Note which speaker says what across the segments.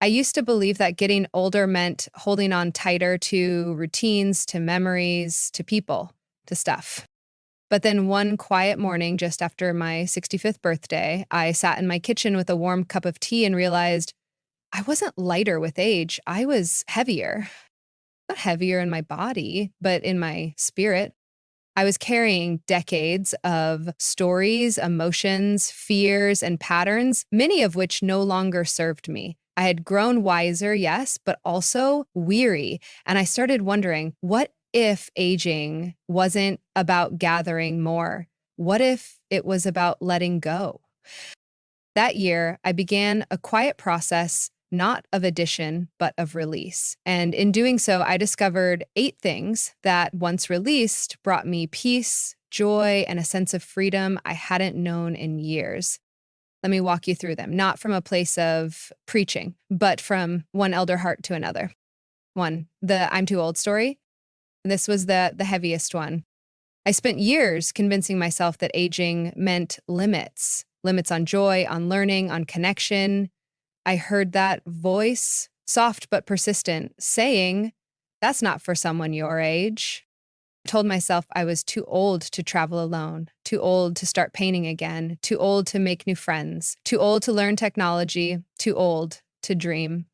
Speaker 1: I used to believe that getting older meant holding on tighter to routines, to memories, to people, to stuff. But then one quiet morning, just after my 65th birthday, I sat in my kitchen with a warm cup of tea and realized I wasn't lighter with age. I was heavier. Not heavier in my body, but in my spirit. I was carrying decades of stories, emotions, fears, and patterns, many of which no longer served me. I had grown wiser, yes, but also weary. And I started wondering, what if aging wasn't about gathering more? What if it was about letting go? That year, I began a quiet process, not of addition, but of release. And in doing so, I discovered 8 things that, once released, brought me peace, joy, and a sense of freedom I hadn't known in years. Let me walk you through them, not from a place of preaching, but from one elder heart to another. One, the I'm too old story. This was the heaviest one. I spent years convincing myself that aging meant limits on joy, on learning, on connection. I heard that voice, soft but persistent, saying, "That's not for someone your age." I told myself I was too old to travel alone, too old to start painting again, too old to make new friends, too old to learn technology, too old to dream.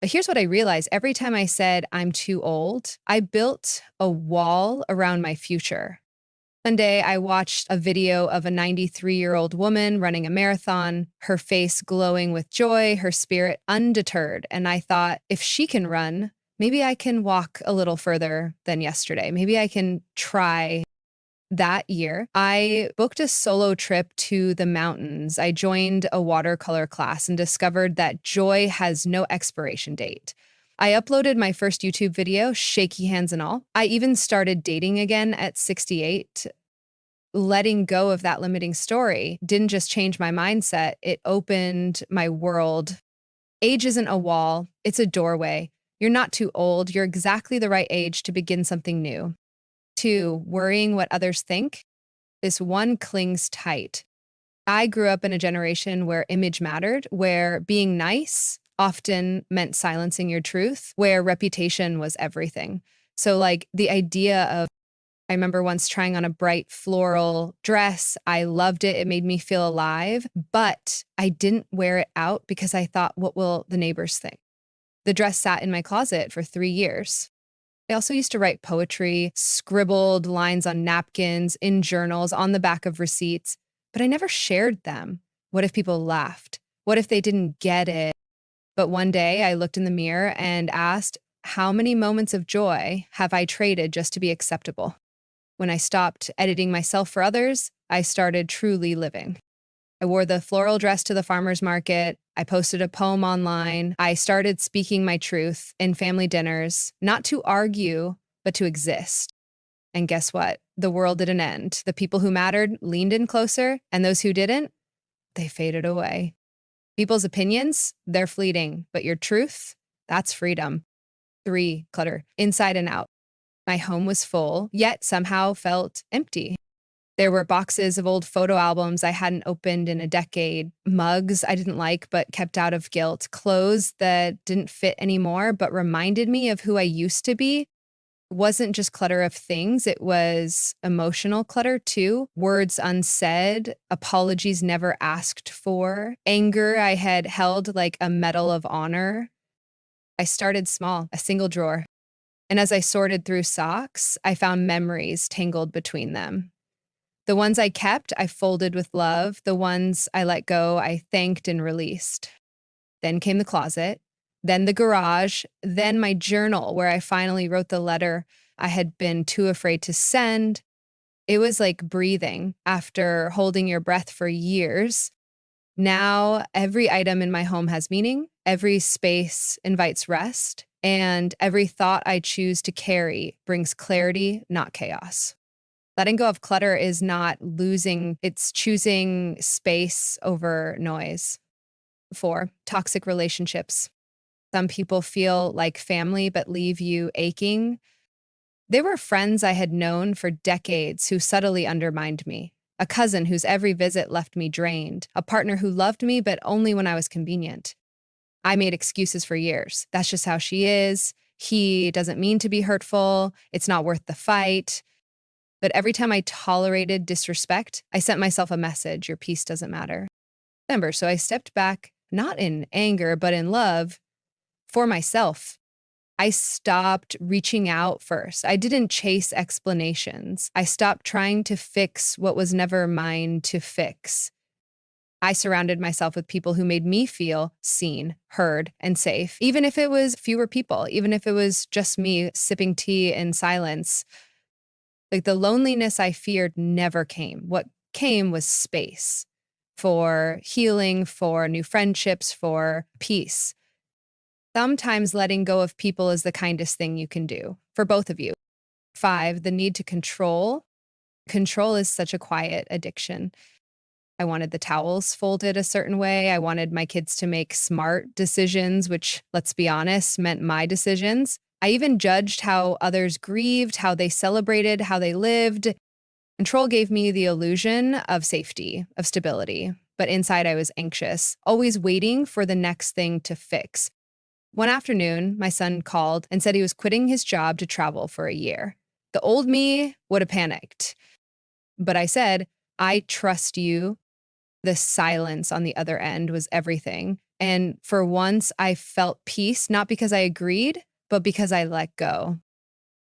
Speaker 1: But here's what I realized. Every time I said I'm too old, I built a wall around my future. One day, I watched a video of a 93-year-old woman running a marathon, her face glowing with joy, her spirit undeterred. And I thought, if she can run, maybe I can walk a little further than yesterday. Maybe I can try. That year, I booked a solo trip to the mountains. I joined a watercolor class and discovered that joy has no expiration date. I uploaded my first YouTube video, shaky hands and all. I even started dating again at 68. Letting go of that limiting story didn't just change my mindset, it opened my world. Age isn't a wall, it's a doorway. You're not too old, you're exactly the right age to begin something new. 2, worrying what others think. This one clings tight. I grew up in a generation where image mattered, where being nice often meant silencing your truth, where reputation was everything. So, like, the idea of, I remember once trying on a bright floral dress. I loved it. It made me feel alive, but I didn't wear it out because I thought, what will the neighbors think? The dress sat in my closet for 3 years. I also used to write poetry, scribbled lines on napkins, in journals, on the back of receipts, but I never shared them. What if people laughed? What if they didn't get it? But one day I looked in the mirror and asked, how many moments of joy have I traded just to be acceptable? When I stopped editing myself for others, I started truly living. I wore the floral dress to the farmer's market. I posted a poem online. I started speaking my truth in family dinners, not to argue, but to exist. And guess what? The world didn't end. The people who mattered leaned in closer, and those who didn't, they faded away. People's opinions, they're fleeting, but your truth, that's freedom. 3, clutter, inside and out. My home was full, yet somehow felt empty. There were boxes of old photo albums I hadn't opened in a decade, mugs I didn't like but kept out of guilt, clothes that didn't fit anymore but reminded me of who I used to be. It wasn't just clutter of things, it was emotional clutter too. Words unsaid, apologies never asked for, anger I had held like a medal of honor. I started small, a single drawer. And as I sorted through socks, I found memories tangled between them. The ones I kept, I folded with love. The ones I let go, I thanked and released. Then came the closet, then the garage, then my journal, where I finally wrote the letter I had been too afraid to send. It was like breathing after holding your breath for years. Now, every item in my home has meaning, every space invites rest, and every thought I choose to carry brings clarity, not chaos. Letting go of clutter is not losing, it's choosing space over noise. 4, toxic relationships. Some people feel like family but leave you aching. There were friends I had known for decades who subtly undermined me. A cousin whose every visit left me drained. A partner who loved me but only when I was convenient. I made excuses for years. That's just how she is. He doesn't mean to be hurtful. It's not worth the fight. But every time I tolerated disrespect, I sent myself a message: your peace doesn't matter. Remember, so I stepped back, not in anger, but in love for myself. I stopped reaching out first. I didn't chase explanations. I stopped trying to fix what was never mine to fix. I surrounded myself with people who made me feel seen, heard, and safe, even if it was fewer people, even if it was just me sipping tea in silence. Like, the loneliness I feared never came. What came was space for healing, for new friendships, for peace. Sometimes letting go of people is the kindest thing you can do for both of you. 5, the need to control. Control is such a quiet addiction. I wanted the towels folded a certain way. I wanted my kids to make smart decisions, which, let's be honest, meant my decisions. I even judged how others grieved, how they celebrated, how they lived. Control gave me the illusion of safety, of stability. But inside, I was anxious, always waiting for the next thing to fix. One afternoon, my son called and said he was quitting his job to travel for a year. The old me would have panicked. But I said, I trust you. The silence on the other end was everything. And for once, I felt peace, not because I agreed, but because I let go.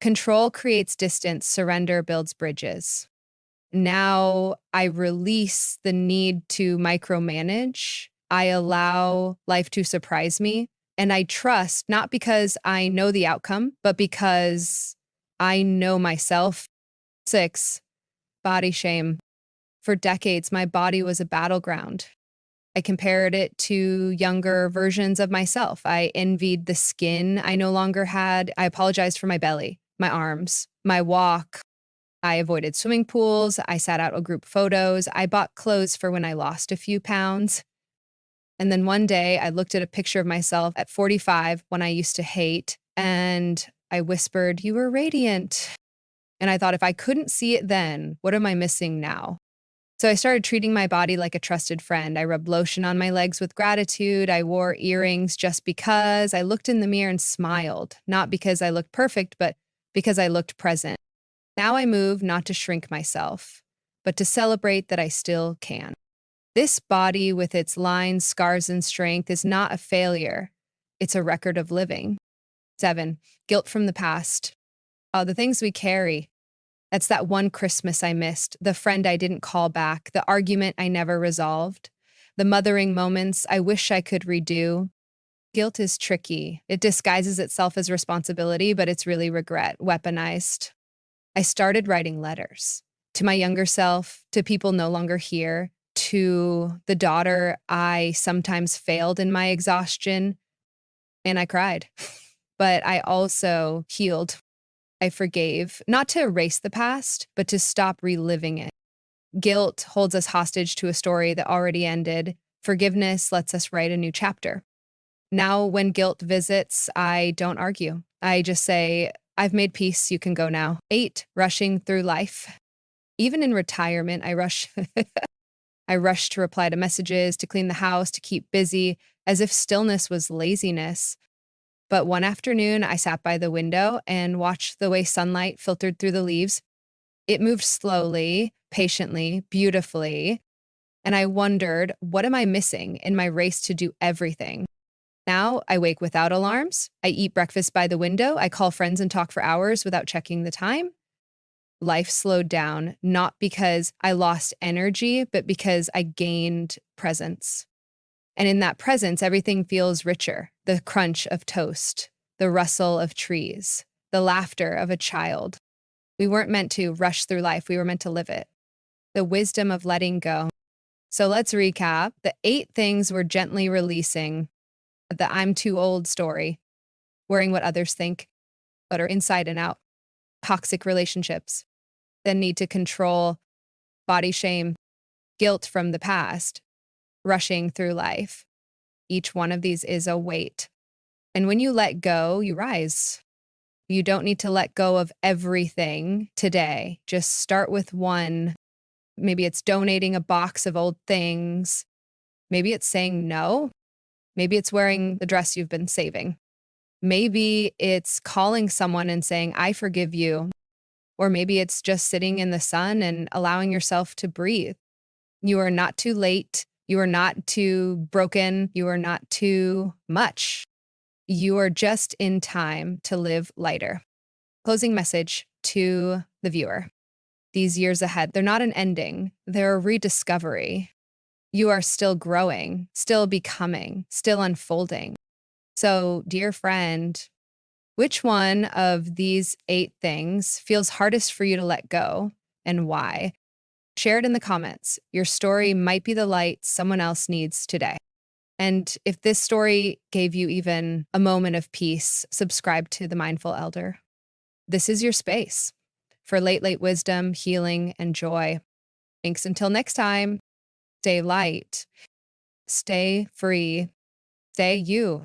Speaker 1: Control creates distance, surrender builds bridges. Now I release the need to micromanage. I allow life to surprise me. And I trust, not because I know the outcome, but because I know myself. 6, body shame. For decades, my body was a battleground. I compared it to younger versions of myself. I envied the skin I no longer had. I apologized for my belly, my arms, my walk. I avoided swimming pools. I sat out group photos. I bought clothes for when I lost a few pounds. And then one day I looked at a picture of myself at 45 when I used to hate, and I whispered, "You were radiant." And I thought, if I couldn't see it then, what am I missing now? So I started treating my body like a trusted friend. I rubbed lotion on my legs with gratitude. I wore earrings just because. I looked in the mirror and smiled, not because I looked perfect, but because I looked present. Now I move not to shrink myself, but to celebrate that I still can. This body with its lines, scars, and strength is not a failure. It's a record of living. 7, guilt from the past. The things we carry. That's that one Christmas I missed, the friend I didn't call back, the argument I never resolved, the mothering moments I wish I could redo. Guilt is tricky. It disguises itself as responsibility, but it's really regret, weaponized. I started writing letters to my younger self, to people no longer here, to the daughter I sometimes failed in my exhaustion, and I cried. But I also healed. I forgave, not to erase the past, but to stop reliving it. Guilt holds us hostage to a story that already ended. Forgiveness lets us write a new chapter. Now, when guilt visits, I don't argue. I just say, I've made peace, you can go now. 8, rushing through life. Even in retirement, I rush. I rush to reply to messages, to clean the house, to keep busy, as if stillness was laziness. But one afternoon, I sat by the window and watched the way sunlight filtered through the leaves. It moved slowly, patiently, beautifully. And I wondered, what am I missing in my race to do everything? Now I wake without alarms. I eat breakfast by the window. I call friends and talk for hours without checking the time. Life slowed down, not because I lost energy, but because I gained presence. And in that presence, everything feels richer. The crunch of toast, the rustle of trees, the laughter of a child. We weren't meant to rush through life. We were meant to live it. The wisdom of letting go. So let's recap. The 8 things we're gently releasing. The I'm too old story. Worrying what others think, but are inside and out. Toxic relationships. The need to control. Body shame. Guilt from the past. Rushing through life. Each one of these is a weight. And when you let go, you rise. You don't need to let go of everything today. Just start with one. Maybe it's donating a box of old things. Maybe it's saying no. Maybe it's wearing the dress you've been saving. Maybe it's calling someone and saying, I forgive you. Or maybe it's just sitting in the sun and allowing yourself to breathe. You are not too late. You are not too broken. You are not too much. You are just in time to live lighter. Closing message to the viewer. These years ahead, they're not an ending, they're a rediscovery. You are still growing, still becoming, still unfolding. So, dear friend, which one of these 8 things feels hardest for you to let go and why? Share it in the comments. Your story might be the light someone else needs today. And if this story gave you even a moment of peace, subscribe to The Mindful Elder. This is your space for late wisdom, healing, and joy. Thanks until next time. Stay light, stay free, stay you.